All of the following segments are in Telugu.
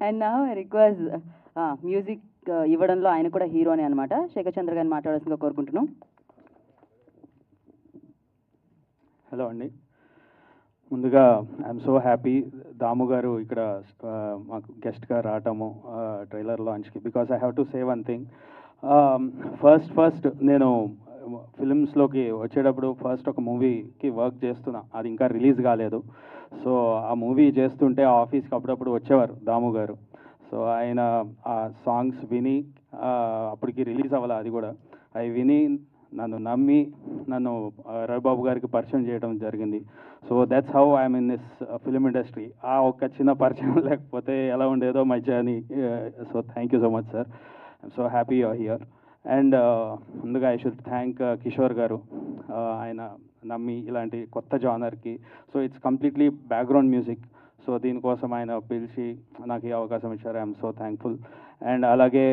అండ్ నా రిక్వెస్ట్ మ్యూజిక్ ఇవ్వడంలో ఆయన కూడా హీరోనే అనమాట. శేఖర్ చంద్ర గారిని మాట్లాడాల్సిందిగా కోరుకుంటున్నాం. హలో అండి. ముందుగా ఐఎమ్ సో హ్యాపీ దాము గారు ఇక్కడ మాకు గెస్ట్గా రావటము ట్రైలర్ లాంచ్కి. Because I have to say one thing. First నేను ఫిలిమ్స్లోకి వచ్చేటప్పుడు ఫస్ట్ ఒక మూవీకి వర్క్ చేస్తున్నా, అది ఇంకా రిలీజ్ కాలేదు. సో ఆ మూవీ చేస్తుంటే ఆఫీస్కి అప్పుడప్పుడు వచ్చేవారు దాము గారు. సో ఆయన ఆ సాంగ్స్ విని అప్పటికి రిలీజ్ అవ్వాలి, అది కూడా అవి విని నన్ను నమ్మి నన్ను రవిబాబు గారికి పరిచయం చేయడం జరిగింది. So that's how I'm in this film industry. ఆ ఒక్క చిన్న పరిచయం లేకపోతే ఎలా ఉండేదో my journey. So thank you so much sir. I'm so happy you're here. And ముందుగా I should thank Kishore garu. ఆయన నమ్మి ఇలాంటి కొత్త జానర్కి, so it's completely background music. So దీనికోసం ఆయన పిలిచి నాకు ఈ అవకాశం ఇచ్చారు. I'm so thankful. అండ్ అలాగే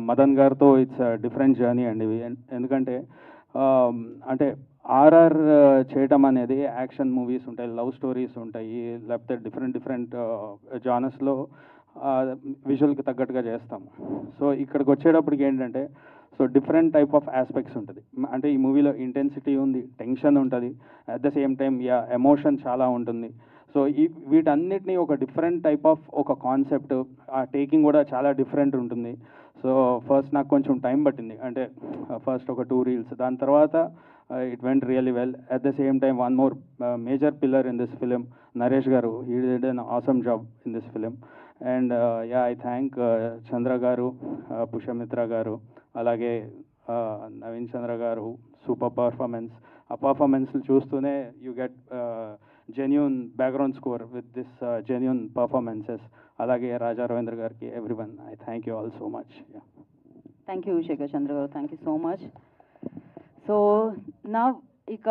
మదన్ గారితో ఇట్స్ డిఫరెంట్ జర్నీ అండి. ఎందుకంటే అంటే ఆర్ఆర్ చేయటం అనేది యాక్షన్ మూవీస్ ఉంటాయి, లవ్ స్టోరీస్ ఉంటాయి, లేకపోతే డిఫరెంట్ జానర్స్లో విజువల్కి తగ్గట్టుగా చేస్తాం. సో ఇక్కడికి వచ్చేటప్పటికి ఏంటంటే so different type of aspects ఉంటుంది. అంటే ఈ మూవీలో ఇంటెన్సిటీ ఉంది, టెన్షన్ ఉంటుంది, at the same time emotion చాలా ఉంటుంది. సో వీటన్నిటినీ ఒక డిఫరెంట్ టైప్ ఆఫ్ ఒక కాన్సెప్ట్, ఆ టేకింగ్ కూడా చాలా డిఫరెంట్ ఉంటుంది. సో ఫస్ట్ నాకు కొంచెం టైం పట్టింది, అంటే ఫస్ట్ ఒక 2 రీల్స్, దాని తర్వాత it went really well. At the same time one more major pillar in this film, Naresh garu, he did an awesome job in this film. And I thank Chandra garu, Pushyamitra garu, అలాగే నవీన్ చంద్ర గారు. Super performance. ఆ పర్ఫార్మెన్స్లు చూస్తూనే you get genuine background score with this genuine performances. అలాగే రాజా రవీంద్ర గారికి, everyone, I thank you all so much. Thank you Shekhar Chandra గారు, thank you so much. So నా ఇక